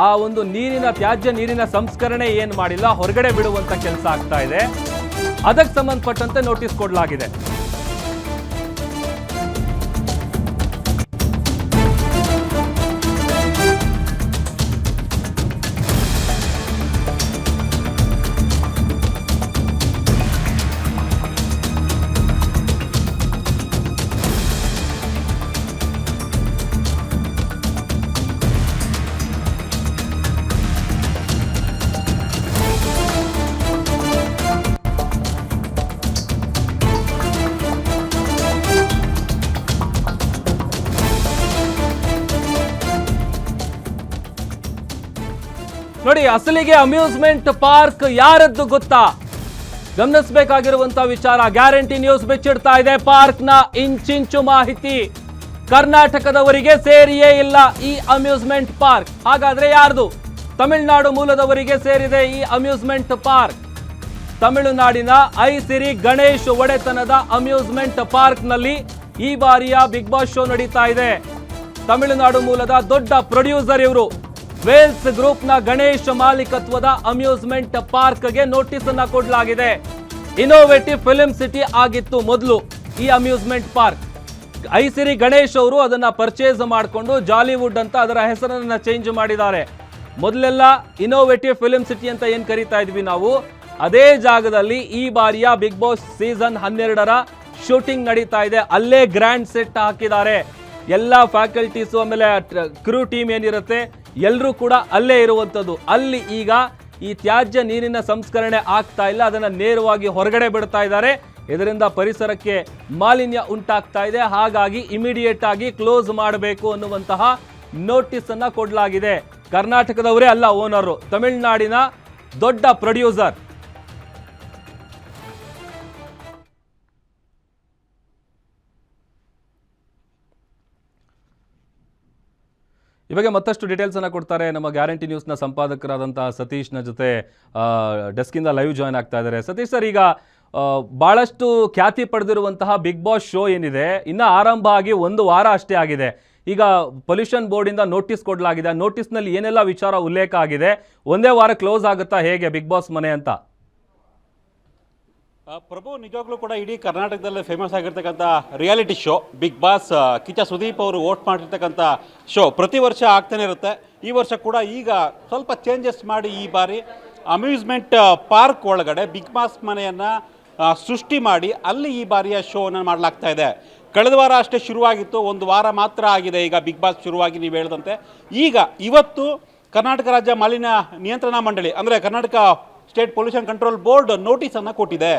ಆ ಒಂದು ತ್ಯಾಜ್ಯ ನೀರಿನ ಸಂಸ್ಕರಣೆ ಏನು ಮಾಡಿಲ್ಲ, ಹೊರಗಡೆ ಬಿಡುವಂತ ಕೆಲಸ ಆಗ್ತಾ ಇದೆ. ಅದಕ್ಕೆ ಸಂಬಂಧಪಟ್ಟಂತೆ ನೋಟಿಸ್ ಕೊಡಲಾಗಿದೆ. ನೋಡಿ, ಅಸಲಿಗೆ ಅಮ್ಯೂಸ್ಮೆಂಟ್ ಪಾರ್ಕ್ ಯಾರದ್ದು ಗೊತ್ತಾ? ಗಮನಿಸಬೇಕಾಗಿರುವಂತಹ ವಿಚಾರ. ಗ್ಯಾರಂಟಿ ನ್ಯೂಸ್ ಬಿಚ್ಚಿಡ್ತಾ ಇದೆ ಪಾರ್ಕ್ನ ಇಂಚಿಂಚು ಮಾಹಿತಿ. ಕರ್ನಾಟಕದವರಿಗೆ ಸೇರಿಯೇ ಇಲ್ಲ ಈ ಅಮ್ಯೂಸ್ಮೆಂಟ್ ಪಾರ್ಕ್. ಹಾಗಾದ್ರೆ ಯಾರ್ದು? ತಮಿಳುನಾಡು ಮೂಲದವರಿಗೆ ಸೇರಿದೆ ಈ ಅಮ್ಯೂಸ್ಮೆಂಟ್ ಪಾರ್ಕ್. ತಮಿಳುನಾಡಿನ ಐಸಿರಿ ಗಣೇಶ್ ಒಡೆತನದ ಅಮ್ಯೂಸ್ಮೆಂಟ್ ಪಾರ್ಕ್ ನಲ್ಲಿ ಈ ಬಾರಿಯ ಬಿಗ್ ಬಾಸ್ ಶೋ ನಡೀತಾ ಇದೆ. ತಮಿಳುನಾಡು ಮೂಲದ ದೊಡ್ಡ ಪ್ರೊಡ್ಯೂಸರ್ ಇವರು. ವೇಲ್ಸ್ ಗ್ರೂಪ್ನ ಗಣೇಶ್ ಮಾಲೀಕತ್ವದ ಅಮ್ಯೂಸ್ಮೆಂಟ್ ಪಾರ್ಕ್ಗೆ ನೋಟಿಸ್ ಅನ್ನ ಕೊಡಲಾಗಿದೆ. ಇನ್ನೋವೇಟಿವ್ ಫಿಲ್ಮ್ ಸಿಟಿ ಆಗಿತ್ತು ಮೊದಲು ಈ ಅಮ್ಯೂಸ್ಮೆಂಟ್ ಪಾರ್ಕ್. ಐಸಿರಿ ಗಣೇಶ್ ಅವರು ಅದನ್ನ ಪರ್ಚೇಸ್ ಮಾಡಿಕೊಂಡು ಜಾಲಿವುಡ್ ಅಂತ ಅದರ ಹೆಸರನ್ನ ಚೇಂಜ್ ಮಾಡಿದ್ದಾರೆ. ಮೊದಲೆಲ್ಲ ಇನ್ನೋವೇಟಿವ್ ಫಿಲ್ಮ್ ಸಿಟಿ ಅಂತ ಏನ್ ಕರೀತಾ ಇದ್ವಿ ನಾವು, ಅದೇ ಜಾಗದಲ್ಲಿ ಈ ಬಾರಿಯ ಬಿಗ್ ಬಾಸ್ ಸೀಸನ್ 12ರ ಶೂಟಿಂಗ್ ನಡೀತಾ ಇದೆ. ಅಲ್ಲೇ ಗ್ರ್ಯಾಂಡ್ ಸೆಟ್ ಹಾಕಿದ್ದಾರೆ. ಎಲ್ಲ ಫ್ಯಾಕಲ್ಟೀಸು ಆಮೇಲೆ ಕ್ರೂ ಟೀಮ್ ಏನಿರುತ್ತೆ ಎಲ್ಲರೂ ಕೂಡ ಅಲ್ಲೇ ಇರುವಂಥದ್ದು. ಅಲ್ಲಿ ಈಗ ಈ ತ್ಯಾಜ್ಯ ನೀರಿನ ಸಂಸ್ಕರಣೆ ಆಗ್ತಾ ಇಲ್ಲ, ಅದನ್ನು ನೇರವಾಗಿ ಹೊರಗಡೆ ಬಿಡ್ತಾ ಇದ್ದಾರೆ. ಇದರಿಂದ ಪರಿಸರಕ್ಕೆ ಮಾಲಿನ್ಯ ಉಂಟಾಗ್ತಾ ಇದೆ. ಹಾಗಾಗಿ ಇಮಿಡಿಯೇಟ್ ಆಗಿ ಕ್ಲೋಸ್ ಮಾಡಬೇಕು ಅನ್ನುವಂತಹ ನೋಟಿಸ್ ಅನ್ನ ಕೊಡಲಾಗಿದೆ. ಕರ್ನಾಟಕದವರೇ ಅಲ್ಲ ಓನರು, ತಮಿಳುನಾಡಿನ ದೊಡ್ಡ ಪ್ರೊಡ್ಯೂಸರ್. ಈ ಬಗ್ಗೆ ಮತ್ತಷ್ಟು ಡೀಟೇಲ್ಸ್ ಅನ್ನ ಕೊಡ್ತಾರೆ ನಮ್ಮ ಗ್ಯಾರಂಟಿ ನ್ಯೂಸ್ನ ಸಂಪಾದಕರಾದಂತಹ ಸತೀಶ್ನ ಜೊತೆ ಡೆಸ್ಕಿಂದ ಲೈವ್ ಜಾಯ್ನ್ ಆಗ್ತಾ ಇದ್ದಾರೆ. ಸತೀಶ್ ಸರ್, ಈಗ ಬಹಳಷ್ಟು ಖ್ಯಾತಿ ಪಡೆದಿರುವಂತಹ ಬಿಗ್ ಬಾಸ್ ಶೋ ಏನಿದೆ, ಇನ್ನ ಆರಂಭ ಆಗಿ 1 ವಾರ ಅಷ್ಟೇ ಆಗಿದೆ. ಈಗ ಪೊಲ್ಯೂಷನ್ ಬೋರ್ಡಿಂದ ನೋಟಿಸ್ ಕೊಡಲಾಗಿದೆ. ನೋಟಿಸ್ನಲ್ಲಿ ಏನೆಲ್ಲ ವಿಚಾರ ಉಲ್ಲೇಖ ಆಗಿದೆ? ಒಂದೇ ವಾರ ಕ್ಲೋಸ್ ಆಗುತ್ತಾ ಹೇಗೆ ಬಿಗ್ ಬಾಸ್ ಮನೆ ಅಂತ? ಪ್ರಭು, ನಿಜವಾಗ್ಲೂ ಕೂಡ ಇಡೀ ಕರ್ನಾಟಕದಲ್ಲೇ ಫೇಮಸ್ ಆಗಿರ್ತಕ್ಕಂಥ reality show Bigg Boss. Kichcha Sudeep ಅವರು ವೋಟ್ ಮಾಡಿರ್ತಕ್ಕಂಥ ಶೋ ಪ್ರತಿ ವರ್ಷ ಆಗ್ತಾನೆ ಇರುತ್ತೆ. ಈ ವರ್ಷ ಕೂಡ ಈಗ ಸ್ವಲ್ಪ ಚೇಂಜಸ್ ಮಾಡಿ ಈ ಬಾರಿ ಅಮ್ಯೂಸ್ಮೆಂಟ್ ಪಾರ್ಕ್ ಒಳಗಡೆ ಬಿಗ್ ಬಾಸ್ ಮನೆಯನ್ನು ಸೃಷ್ಟಿ ಮಾಡಿ ಅಲ್ಲಿ ಈ ಬಾರಿಯ ಶೋವನ್ನು ಮಾಡಲಾಗ್ತಾ ಇದೆ. ಕಳೆದ ವಾರ ಅಷ್ಟೇ ಶುರುವಾಗಿತ್ತು, 1 ವಾರ ಮಾತ್ರ ಆಗಿದೆ ಈಗ ಬಿಗ್ ಬಾಸ್ ಶುರುವಾಗಿ. ನೀವು ಹೇಳಿದಂತೆ ಈಗ ಇವತ್ತು ಕರ್ನಾಟಕ ರಾಜ್ಯ ಮಾಲಿನ್ಯ ನಿಯಂತ್ರಣ ಮಂಡಳಿ ಅಂದರೆ Karnataka state pollution control board ನೋಟಿಸನ್ನು ಕೊಟ್ಟಿದೆ.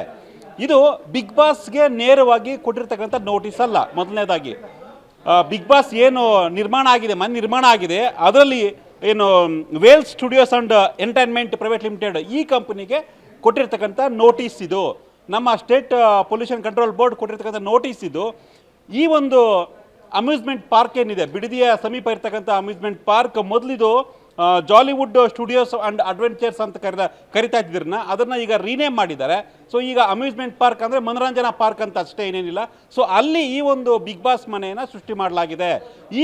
ಇದು ಬಿಗ್ ಬಾಸ್ಗೆ ನೇರವಾಗಿ ಕೊಟ್ಟಿರ್ತಕ್ಕಂಥ ನೋಟಿಸ್ ಅಲ್ಲ. ಮೊದಲನೇದಾಗಿ ಬಿಗ್ ಬಾಸ್ ಏನು ನಿರ್ಮಾಣ ಆಗಿದೆ ಅದರಲ್ಲಿ ಏನು Vels studios and entertainment private limited ಈ ಕಂಪನಿಗೆ ಕೊಟ್ಟಿರ್ತಕ್ಕಂಥ ನೋಟಿಸ್ ಇದು. ನಮ್ಮ ಸ್ಟೇಟ್ ಪೊಲ್ಯೂಷನ್ ಕಂಟ್ರೋಲ್ ಬೋರ್ಡ್ ಕೊಟ್ಟಿರ್ತಕ್ಕಂಥ ನೋಟಿಸ್ ಇದು. ಈ ಒಂದು ಅಮ್ಯೂಸ್ಮೆಂಟ್ ಪಾರ್ಕ್ ಏನಿದೆ, ಬಿಡದಿಯ ಸಮೀಪ ಇರ್ತಕ್ಕಂಥ ಅಮ್ಯೂಸ್ಮೆಂಟ್ ಪಾರ್ಕ್, ಮೊದಲಿದು ಜಾಲಿವುಡ್ ಸ್ಟುಡಿಯೋಸ್ ಆ್ಯಂಡ್ ಅಡ್ವೆಂಚರ್ಸ್ ಅಂತ ಕರಿತಾ ಇದ್ದಿರನ್ನ ಅದನ್ನು ಈಗ ರೀನೇಮ್ ಮಾಡಿದ್ದಾರೆ. ಸೊ ಈಗ ಅಮ್ಯೂಸ್ಮೆಂಟ್ ಪಾರ್ಕ್ ಅಂದರೆ ಮನೋರಂಜನಾ ಪಾರ್ಕ್ ಅಂತ ಅಷ್ಟೇ, ಏನೇನಿಲ್ಲ. ಸೊ ಅಲ್ಲಿ ಈ ಒಂದು ಬಿಗ್ ಬಾಸ್ ಮನೆಯನ್ನು ಸೃಷ್ಟಿ ಮಾಡಲಾಗಿದೆ.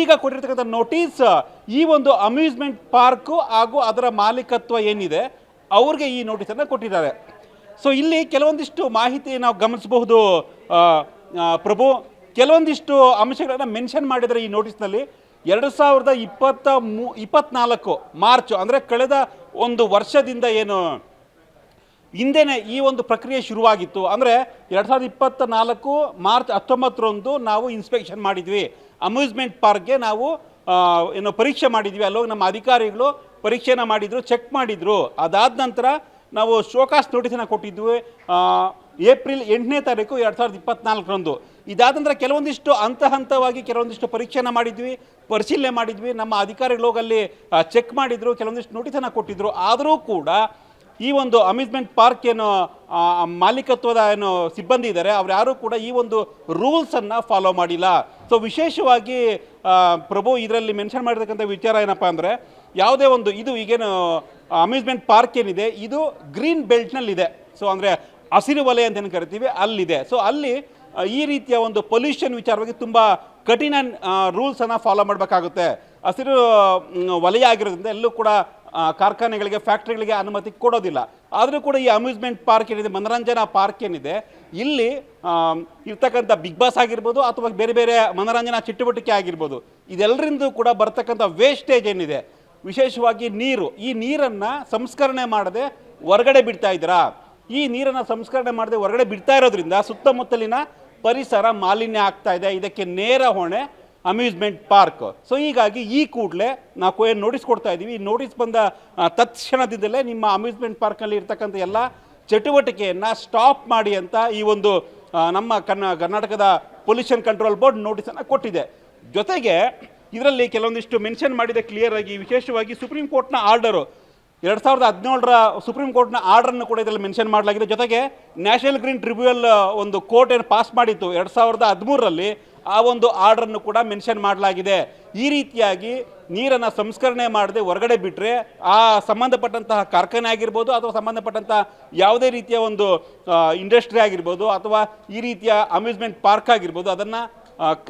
ಈಗ ಕೊಟ್ಟಿರ್ತಕ್ಕಂಥ ನೋಟಿಸ್ ಈ ಒಂದು ಅಮ್ಯೂಸ್ಮೆಂಟ್ ಪಾರ್ಕು ಹಾಗೂ ಅದರ ಮಾಲೀಕತ್ವ ಏನಿದೆ ಅವ್ರಿಗೆ ಈ ನೋಟಿಸನ್ನು ಕೊಟ್ಟಿದ್ದಾರೆ. ಸೊ ಇಲ್ಲಿ ಕೆಲವೊಂದಿಷ್ಟು ಮಾಹಿತಿ ನಾವು ಗಮನಿಸಬಹುದು ಪ್ರಭು. ಕೆಲವೊಂದಿಷ್ಟು ಅಂಶಗಳನ್ನು ಮೆನ್ಷನ್ ಮಾಡಿದರೆ ಈ ನೋಟಿಸ್ನಲ್ಲಿ 2024 ಮಾರ್ಚ್ ಅಂದರೆ ಕಳೆದ 1 ವರ್ಷದಿಂದ ಏನು ಹಿಂದೆನೇ ಈ ಒಂದು ಪ್ರಕ್ರಿಯೆ ಶುರುವಾಗಿತ್ತು. ಅಂದರೆ 2024 ಮಾರ್ಚ್ 19ರಂದು ನಾವು ಇನ್ಸ್ಪೆಕ್ಷನ್ ಮಾಡಿದ್ವಿ. ಅಮ್ಯೂಸ್ಮೆಂಟ್ ಪಾರ್ಕ್ಗೆ ನಾವು ಏನು ಪರೀಕ್ಷೆ ಮಾಡಿದ್ವಿ. ಅಲ್ಲೋಗಿ ನಮ್ಮ ಅಧಿಕಾರಿಗಳು ಪರೀಕ್ಷೆನ ಮಾಡಿದರು, ಚೆಕ್ ಮಾಡಿದರು. ಅದಾದ ನಂತರ ನಾವು ಶೋಕಾಸ್ ನೋಟಿಸನ್ನು ಕೊಟ್ಟಿದ್ವಿ ಏಪ್ರಿಲ್ 8ನೇ ತಾರೀಕು 2024ರಂದು. ಇದಾದ ನಂತರ ಕೆಲವೊಂದಿಷ್ಟು ಹಂತವಾಗಿ ಕೆಲವೊಂದಿಷ್ಟು ಪರೀಕ್ಷೆನ ಮಾಡಿದ್ವಿ, ಪರಿಶೀಲನೆ ಮಾಡಿದ್ವಿ. ನಮ್ಮ ಅಧಿಕಾರಿಗಳು ಹೋಗಲ್ಲಿ ಚೆಕ್ ಮಾಡಿದರು, ಕೆಲವೊಂದಿಷ್ಟು ನೋಟಿಸನ್ನು ಕೊಟ್ಟಿದ್ದರು. ಆದರೂ ಕೂಡ ಈ ಒಂದು ಅಮ್ಯೂಸ್ಮೆಂಟ್ ಪಾರ್ಕ್ ಏನು ಮಾಲೀಕತ್ವದ ಏನು ಸಿಬ್ಬಂದಿ ಇದ್ದಾರೆ ಅವ್ರು ಯಾರೂ ಕೂಡ ಈ ಒಂದು ರೂಲ್ಸನ್ನು ಫಾಲೋ ಮಾಡಿಲ್ಲ. ಸೊ ವಿಶೇಷವಾಗಿ ಪ್ರಭು ಇದರಲ್ಲಿ ಮೆನ್ಷನ್ ಮಾಡಿರ್ತಕ್ಕಂಥ ವಿಚಾರ ಏನಪ್ಪ ಅಂದರೆ, ಯಾವುದೇ ಒಂದು ಇದು ಈಗೇನು ಅಮ್ಯೂಸ್ಮೆಂಟ್ ಪಾರ್ಕ್ ಏನಿದೆ ಇದು ಗ್ರೀನ್ ಬೆಲ್ಟ್ನಲ್ಲಿದೆ. ಸೊ ಅಂದರೆ ಹಸಿರು ವಲಯ ಅಂತ ಏನು ಕರಿತೀವಿ ಅಲ್ಲಿದೆ. ಸೊ ಅಲ್ಲಿ ಈ ರೀತಿಯ ಒಂದು ಪೊಲ್ಯೂಷನ್ ವಿಚಾರವಾಗಿ ತುಂಬ ಕಠಿಣ ರೂಲ್ಸನ್ನು ಫಾಲೋ ಮಾಡಬೇಕಾಗುತ್ತೆ. ಹಸಿರು ವಲಯ ಆಗಿರೋದ್ರಿಂದ ಎಲ್ಲೂ ಕೂಡ ಕಾರ್ಖಾನೆಗಳಿಗೆ ಫ್ಯಾಕ್ಟ್ರಿಗಳಿಗೆ ಅನುಮತಿ ಕೊಡೋದಿಲ್ಲ. ಆದರೂ ಕೂಡ ಈ ಅಮ್ಯೂಸ್ಮೆಂಟ್ ಪಾರ್ಕ್ ಏನಿದೆ, ಮನೋರಂಜನಾ ಪಾರ್ಕ್ ಏನಿದೆ, ಇಲ್ಲಿ ಇರ್ತಕ್ಕಂಥ ಬಿಗ್ ಬಾಸ್ ಆಗಿರ್ಬೋದು ಅಥವಾ ಬೇರೆ ಬೇರೆ ಮನೋರಂಜನಾ ಚಟುವಟಿಕೆ ಆಗಿರ್ಬೋದು, ಇದೆಲ್ಲರಿಂದ ಕೂಡ ಬರ್ತಕ್ಕಂಥ ವೇಸ್ಟೇಜ್ ಏನಿದೆ, ವಿಶೇಷವಾಗಿ ನೀರು, ಈ ನೀರನ್ನು ಸಂಸ್ಕರಣೆ ಮಾಡದೆ ಹೊರಗಡೆ ಬಿಡ್ತಾ ಇದ್ದೀರಾ. ಈ ನೀರನ್ನು ಸಂಸ್ಕರಣೆ ಮಾಡದೆ ಹೊರಗಡೆ ಬಿಡ್ತಾ ಇರೋದ್ರಿಂದ ಸುತ್ತಮುತ್ತಲಿನ ಪರಿಸರ ಮಾಲಿನ್ಯ ಆಗ್ತಾ ಇದೆ. ಇದಕ್ಕೆ ನೇರ ಹೊಣೆ ಅಮ್ಯೂಸ್ಮೆಂಟ್ ಪಾರ್ಕ್. ಸೊ ಹೀಗಾಗಿ ಈ ಕೂಡಲೇ ನಾವು ಏನು ನೋಟಿಸ್ ಕೊಡ್ತಾ ಇದ್ದೀವಿ, ಈ ನೋಟಿಸ್ ಬಂದ ತಕ್ಷಣದಿಂದಲೇ ನಿಮ್ಮ ಅಮ್ಯೂಸ್ಮೆಂಟ್ ಪಾರ್ಕ್ನಲ್ಲಿ ಇರ್ತಕ್ಕಂಥ ಎಲ್ಲ ಚಟುವಟಿಕೆಯನ್ನು ಸ್ಟಾಪ್ ಮಾಡಿ ಅಂತ ಈ ಒಂದು ನಮ್ಮ ಕರ್ನಾಟಕದ ಪೊಲ್ಯೂಷನ್ ಕಂಟ್ರೋಲ್ ಬೋರ್ಡ್ ನೋಟಿಸನ್ನು ಕೊಟ್ಟಿದೆ. ಜೊತೆಗೆ ಇದರಲ್ಲಿ ಕೆಲವೊಂದಿಷ್ಟು ಮೆನ್ಷನ್ ಮಾಡಿದೆ ಕ್ಲಿಯರ್ ಆಗಿ. ವಿಶೇಷವಾಗಿ ಸುಪ್ರೀಂ ಕೋರ್ಟ್ನ ಆರ್ಡರು 2017ರ ಸುಪ್ರೀಂ ಕೋರ್ಟ್ನ ಆರ್ಡರನ್ನು ಕೂಡ ಇದರಲ್ಲಿ ಮೆನ್ಷನ್ ಮಾಡಲಾಗಿದೆ. ಜೊತೆಗೆ ನ್ಯಾಷನಲ್ ಗ್ರೀನ್ ಟ್ರಿಬ್ಯುನಲ್ ಒಂದು ಕೋರ್ಟ್ ಏನು ಪಾಸ್ ಮಾಡಿತ್ತು 2013ರಲ್ಲಿ, ಆ ಒಂದು ಆರ್ಡರನ್ನು ಕೂಡ ಮೆನ್ಷನ್ ಮಾಡಲಾಗಿದೆ. ಈ ರೀತಿಯಾಗಿ ನೀರನ್ನು ಸಂಸ್ಕರಣೆ ಮಾಡದೆ ಹೊರಗಡೆ ಬಿಟ್ಟರೆ ಆ ಸಂಬಂಧಪಟ್ಟಂತಹ ಕಾರ್ಖಾನೆ ಆಗಿರ್ಬೋದು ಅಥವಾ ಸಂಬಂಧಪಟ್ಟಂತಹ ಯಾವುದೇ ರೀತಿಯ ಒಂದು ಇಂಡಸ್ಟ್ರಿ ಆಗಿರ್ಬೋದು ಅಥವಾ ಈ ರೀತಿಯ ಅಮ್ಯೂಸ್ಮೆಂಟ್ ಪಾರ್ಕ್ ಆಗಿರ್ಬೋದು, ಅದನ್ನು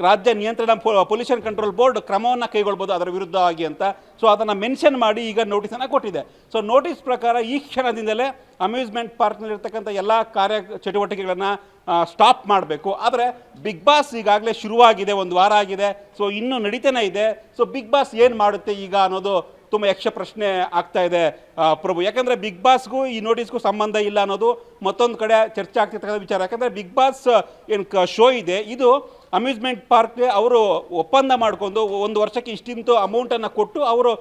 ರಾಜ್ಯ ನಿಯಂತ್ರಣ ಪೊಲ್ಯೂಷನ್ ಕಂಟ್ರೋಲ್ ಬೋರ್ಡ್ ಕ್ರಮವನ್ನು ಕೈಗೊಳ್ಬೋದು ಅದರ ವಿರುದ್ಧವಾಗಿ ಅಂತ. ಸೊ ಅದನ್ನು ಮೆನ್ಷನ್ ಮಾಡಿ ಈಗ ನೋಟಿಸನ್ನು ಕೊಟ್ಟಿದೆ. ಸೊ ನೋಟಿಸ್ ಪ್ರಕಾರ ಈ ಕ್ಷಣದಿಂದಲೇ ಅಮ್ಯೂಸ್ಮೆಂಟ್ ಪಾರ್ಕ್ನಲ್ಲಿರ್ತಕ್ಕಂಥ ಎಲ್ಲ ಕಾರ್ಯ ಚಟುವಟಿಕೆಗಳನ್ನು ಸ್ಟಾಪ್ ಮಾಡಬೇಕು. ಆದರೆ ಬಿಗ್ ಬಾಸ್ ಈಗಾಗಲೇ ಶುರುವಾಗಿದೆ, ಒಂದು ವಾರ ಆಗಿದೆ. ಸೊ ಇನ್ನೂ ನಡೀತಾನೆ ಇದೆ. ಸೊ ಬಿಗ್ ಬಾಸ್ ಏನು ಮಾಡುತ್ತೆ ಈಗ ಅನ್ನೋದು ತುಂಬ ಯಕ್ಷ ಪ್ರಶ್ನೆ ಆಗ್ತಾ ಇದೆ ಪ್ರಭು. ಯಾಕಂದರೆ ಬಿಗ್ ಬಾಸ್ಗೂ ಈ ನೋಟಿಸ್ಗೂ ಸಂಬಂಧ ಇಲ್ಲ ಅನ್ನೋದು ಮತ್ತೊಂದು ಕಡೆ ಚರ್ಚೆ ಆಗ್ತಿರ್ತಕ್ಕಂಥ ವಿಚಾರ. ಯಾಕಂದರೆ ಬಿಗ್ ಬಾಸ್ ಏನು ಶೋ ಇದೆ, ಇದು ಅಮ್ಯೂಸ್ಮೆಂಟ್ ಪಾರ್ಕ್ಗೆ ಅವರು ಒಪ್ಪಂದ ಮಾಡಿಕೊಂಡು ಒಂದು ವರ್ಷಕ್ಕೆ ಇಷ್ಟಿಂತು ಅಮೌಂಟನ್ನು ಕೊಟ್ಟು ಅವರು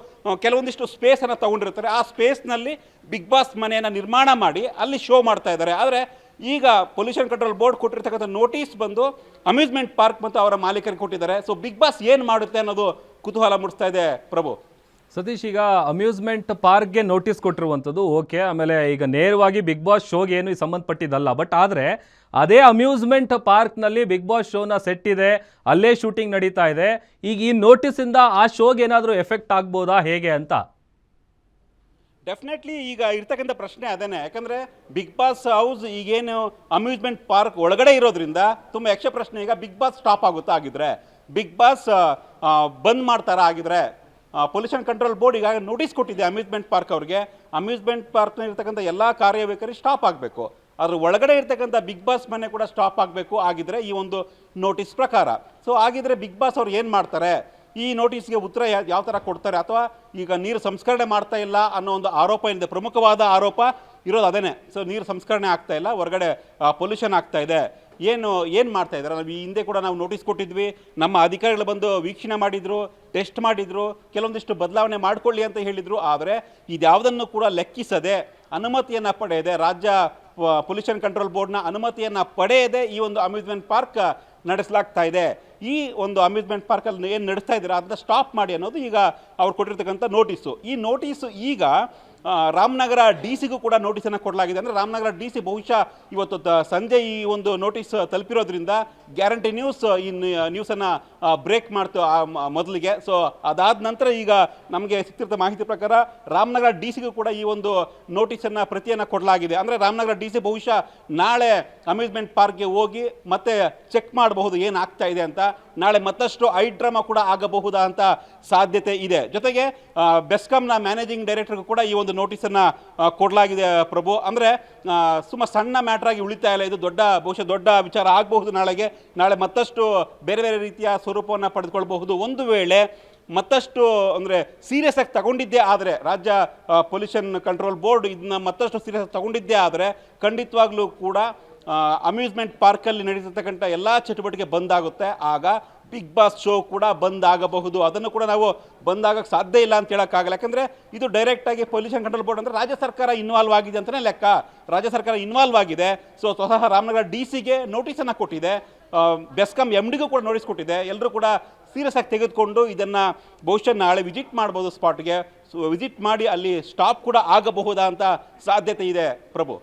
ಕೆಲವೊಂದಿಷ್ಟು ಸ್ಪೇಸನ್ನು ತೊಗೊಂಡಿರ್ತಾರೆ. ಆ ಸ್ಪೇಸ್ನಲ್ಲಿ ಬಿಗ್ ಬಾಸ್ ಮನೆಯನ್ನು ನಿರ್ಮಾಣ ಮಾಡಿ ಅಲ್ಲಿ ಶೋ ಮಾಡ್ತಾ ಇದ್ದಾರೆ. ಆದರೆ ಈಗ ಪೊಲ್ಯೂಷನ್ ಕಂಟ್ರೋಲ್ ಬೋರ್ಡ್ ಕೊಟ್ಟಿರ್ತಕ್ಕಂಥ ನೋಟಿಸ್ ಬಂದು ಅಮ್ಯೂಸ್ಮೆಂಟ್ ಪಾರ್ಕ್ ಮತ್ತು ಅವರ ಮಾಲೀಕರಿಗೆ ಕೊಟ್ಟಿದ್ದಾರೆ. ಸೊ ಬಿಗ್ ಬಾಸ್ ಏನು ಮಾಡುತ್ತೆ ಅನ್ನೋದು ಕುತೂಹಲ ಮೂಡಿಸ್ತಾ ಇದೆ ಪ್ರಭು. ಸತೀಶ್, ಈಗ ಅಮ್ಯೂಸ್ಮೆಂಟ್ ಪಾರ್ಕ್ಗೆ ನೋಟಿಸ್ ಕೊಟ್ಟಿರುವಂಥದ್ದು ಓಕೆ, ಆಮೇಲೆ ಈಗ ನೇರವಾಗಿ ಬಿಗ್ ಬಾಸ್ ಶೋಗೆ ಏನು ಸಂಬಂಧಪಟ್ಟಿದ್ದಲ್ಲ. ಬಟ್ ಆದರೆ ಅದೇ ಅಮ್ಯೂಸ್ಮೆಂಟ್ ಪಾರ್ಕ್ನಲ್ಲಿ ಬಿಗ್ ಬಾಸ್ ಶೋನ ಸೆಟ್ ಇದೆ, ಅಲ್ಲೇ ಶೂಟಿಂಗ್ ನಡೀತಾ ಇದೆ. ಈಗ ಈ ನೋಟಿಸಿಂದ ಆ ಶೋಗೆ ಏನಾದರೂ ಎಫೆಕ್ಟ್ ಆಗ್ಬೋದಾ ಹೇಗೆ ಅಂತ? ಡೆಫಿನೆಟ್ಲಿ ಈಗ ಇರ್ತಕ್ಕಂಥ ಪ್ರಶ್ನೆ ಅದೇನೆ. ಯಾಕಂದರೆ ಬಿಗ್ ಬಾಸ್ ಹೌಸ್ ಈಗೇನು ಅಮ್ಯೂಸ್ಮೆಂಟ್ ಪಾರ್ಕ್ ಒಳಗಡೆ ಇರೋದ್ರಿಂದ ತುಂಬ ಯಕ್ಷ ಪ್ರಶ್ನೆ. ಈಗ ಬಿಗ್ ಬಾಸ್ ಸ್ಟಾಪ್ ಆಗುತ್ತಾ ಆಗಿದ್ರೆ, ಬಿಗ್ ಬಾಸ್ ಬಂದ್ ಮಾಡ್ತಾರಾ ಆಗಿದ್ರೆ? ಪೊಲ್ಯೂಷನ್ ಕಂಟ್ರೋಲ್ ಬೋರ್ಡ್ ಈಗ ನೋಟಿಸ್ ಕೊಟ್ಟಿದೆ ಅಮ್ಯೂಸ್ಮೆಂಟ್ ಪಾರ್ಕ್ ಅವ್ರಿಗೆ. ಅಮ್ಯೂಸ್ಮೆಂಟ್ ಪಾರ್ಕ್ನ ಇರ್ತಕ್ಕಂಥ ಎಲ್ಲ ಕಾರ್ಯವೈಖರಿ ಸ್ಟಾಪ್ ಆಗಬೇಕು, ಅದ್ರ ಒಳಗಡೆ ಇರ್ತಕ್ಕಂಥ ಬಿಗ್ ಬಾಸ್ ಮನೆ ಕೂಡ ಸ್ಟಾಪ್ ಆಗಬೇಕು ಆಗಿದ್ರೆ ಈ ಒಂದು ನೋಟಿಸ್ ಪ್ರಕಾರ. ಸೊ ಆಗಿದ್ರೆ ಬಿಗ್ ಬಾಸ್ ಅವ್ರು ಏನು ಮಾಡ್ತಾರೆ, ಈ ನೋಟಿಸ್ಗೆ ಉತ್ತರ ಯಾವ ಥರ ಕೊಡ್ತಾರೆ? ಅಥವಾ ಈಗ ನೀರು ಸಂಸ್ಕರಣೆ ಮಾಡ್ತಾ ಇಲ್ಲ ಅನ್ನೋ ಒಂದು ಆರೋಪ ಏನಿದೆ, ಪ್ರಮುಖವಾದ ಆರೋಪ ಇರೋದು ಅದೇನೆ. ಸೊ ನೀರು ಸಂಸ್ಕರಣೆ ಆಗ್ತಾ ಇಲ್ಲ, ಹೊರಗಡೆ ಪೊಲ್ಯೂಷನ್ ಆಗ್ತಾ ಇದೆ, ಏನು ಮಾಡ್ತಾ ಇದ್ದಾರೆ? ನಾವು ಈ ಹಿಂದೆ ಕೂಡ ನಾವು ನೋಟಿಸ್ ಕೊಟ್ಟಿದ್ವಿ, ನಮ್ಮ ಅಧಿಕಾರಿಗಳು ಬಂದು ವೀಕ್ಷಣೆ ಮಾಡಿದರು, ಟೆಸ್ಟ್ ಮಾಡಿದರು, ಕೆಲವೊಂದಿಷ್ಟು ಬದಲಾವಣೆ ಮಾಡಿಕೊಳ್ಳಿ ಅಂತ ಹೇಳಿದರು. ಆದರೆ ಇದ್ಯಾವುದನ್ನು ಕೂಡ ಲೆಕ್ಕಿಸದೆ, ಅನುಮತಿಯನ್ನು ಪಡೆಯದೆ, ರಾಜ್ಯ ಪೊಲ್ಯೂಷನ್ ಕಂಟ್ರೋಲ್ ಬೋರ್ಡ್ನ ಅನುಮತಿಯನ್ನು ಪಡೆಯದೆ ಈ ಒಂದು ಅಮ್ಯೂಸ್ಮೆಂಟ್ ಪಾರ್ಕ್ ನಡೆಸಲಾಗ್ತಾ ಇದೆ. ಈ ಒಂದು ಅಮ್ಯೂಸ್ಮೆಂಟ್ ಪಾರ್ಕಲ್ಲಿ ಏನು ನಡೆಸ್ತಾ ಇದ್ದೀರಾ ಅದನ್ನ ಸ್ಟಾಪ್ ಮಾಡಿ ಅನ್ನೋದು ಈಗ ಅವ್ರು ಕೊಟ್ಟಿರ್ತಕ್ಕಂಥ ನೋಟಿಸು. ಈ ನೋಟಿಸು ಈಗ ರಾಮನಗರ ಡಿ ಸಿಗೂ ಕೂಡ ನೋಟಿಸನ್ನು ಕೊಡಲಾಗಿದೆ. ಅಂದರೆ ರಾಮನಗರ ಡಿ ಸಿ ಬಹುಶಃ ಇವತ್ತು ಸಂಜೆ ಈ ಒಂದು ನೋಟಿಸ್ ತಲುಪಿರೋದ್ರಿಂದ ಗ್ಯಾರಂಟಿ ನ್ಯೂಸ್ ಈ ನ್ಯೂಸನ್ನು ಬ್ರೇಕ್ ಮಾಡ್ತು ಮೊದಲಿಗೆ. ಸೊ ಅದಾದ ನಂತರ ಈಗ ನಮಗೆ ಸಿಗ್ತಿರ್ತ ಮಾಹಿತಿ ಪ್ರಕಾರ ರಾಮನಗರ ಡಿ ಸಿಗೂ ಕೂಡ ಈ ಒಂದು ನೋಟಿಸನ್ನು ಪ್ರತಿಯನ್ನು ಕೊಡಲಾಗಿದೆ. ಅಂದರೆ ರಾಮನಗರ ಡಿ ಸಿ ಬಹುಶಃ ನಾಳೆ ಅಮ್ಯೂಸ್ಮೆಂಟ್ ಪಾರ್ಕ್ಗೆ ಹೋಗಿ ಮತ್ತೆ ಚೆಕ್ ಮಾಡಬಹುದು ಏನಾಗ್ತಾ ಇದೆ ಅಂತ. ನಾಳೆ ಮತ್ತಷ್ಟು ಡ್ರಾಮಾ ಕೂಡ ಆಗಬಹುದಾ ಅಂತ ಸಾಧ್ಯತೆ ಇದೆ. ಜೊತೆಗೆ ಬೆಸ್ಕಾಂನ ಮ್ಯಾನೇಜಿಂಗ್ ಡೈರೆಕ್ಟರ್ಗೂ ಕೂಡ ಈ ಒಂದು ನೋಟಿಸನ್ನು ಕೊಡಲಾಗಿದೆ ಪ್ರಭು. ಅಂದರೆ ಸುಮ್ಮ ಸಣ್ಣ ಮ್ಯಾಟರ್ ಆಗಿ ಉಳಿತಾ ಇಲ್ಲ, ಇದು ಬಹುಶಃ ದೊಡ್ಡ ವಿಚಾರ ಆಗಬಹುದು. ನಾಳೆ ಮತ್ತಷ್ಟು ಬೇರೆ ಬೇರೆ ರೀತಿಯ ಸ್ವರೂಪವನ್ನು ಪಡೆದುಕೊಳ್ಬಹುದು. ಒಂದು ವೇಳೆ ಮತ್ತಷ್ಟು ಅಂದರೆ ಸೀರಿಯಸ್ ಆಗಿ ತಗೊಂಡಿದ್ದೇ ಆದರೆ, ರಾಜ್ಯ ಪೊಲ್ಯೂಷನ್ ಕಂಟ್ರೋಲ್ ಬೋರ್ಡ್ ಇದನ್ನ ಮತ್ತಷ್ಟು ಸೀರಿಯಸ್ ಆಗಿ ತಗೊಂಡಿದ್ದೇ ಆದರೆ ಖಂಡಿತವಾಗ್ಲೂ ಕೂಡ ಅಮ್ಯೂಸ್ಮೆಂಟ್ ಪಾರ್ಕಲ್ಲಿ ನಡೀತಿರ್ತಕ್ಕಂಥ ಎಲ್ಲ ಚಟುವಟಿಕೆ ಬಂದಾಗುತ್ತೆ. ಆಗ ಬಿಗ್ ಬಾಸ್ ಶೋ ಕೂಡ ಬಂದ್ ಆಗಬಹುದು. ಅದನ್ನು ಕೂಡ ನಾವು ಬಂದಾಗಕ್ಕೆ ಸಾಧ್ಯ ಇಲ್ಲ ಅಂತ ಹೇಳೋಕ್ಕಾಗಲ್ಲ. ಯಾಕಂದರೆ ಇದು ಡೈರೆಕ್ಟಾಗಿ ಪೊಲ್ಯೂಷನ್ ಕಂಟ್ರೋಲ್ ಬೋರ್ಡ್ ಅಂದರೆ ರಾಜ್ಯ ಸರ್ಕಾರ ಇನ್ವಾಲ್ವ್ ಆಗಿದೆ ಅಂತಲೇ ಲೆಕ್ಕ. ರಾಜ್ಯ ಸರ್ಕಾರ ಇನ್ವಾಲ್ವ್ ಆಗಿದೆ. ಸೊ ಸ್ವತಃ ರಾಮನಗರ ಡಿ ಸಿಗೆ ನೋಟಿಸನ್ನು ಕೊಟ್ಟಿದೆ, ಬೆಸ್ಕಾಂ ಎಮ್ ಡಿಗೂ ಕೂಡ ನೋಟಿಸ್ ಕೊಟ್ಟಿದೆ. ಎಲ್ಲರೂ ಕೂಡ ಸೀರಿಯಸ್ ಆಗಿ ತೆಗೆದುಕೊಂಡು ಇದನ್ನು ಬಹುಶಃ ನಾಳೆ ವಿಸಿಟ್ ಮಾಡ್ಬೋದು ಸ್ಪಾಟ್ಗೆ. ಸೊ ವಿಸಿಟ್ ಮಾಡಿ ಅಲ್ಲಿ ಸ್ಟಾಪ್ ಕೂಡ ಆಗಬಹುದಾ ಅಂತ ಸಾಧ್ಯತೆ ಇದೆ ಪ್ರಭು.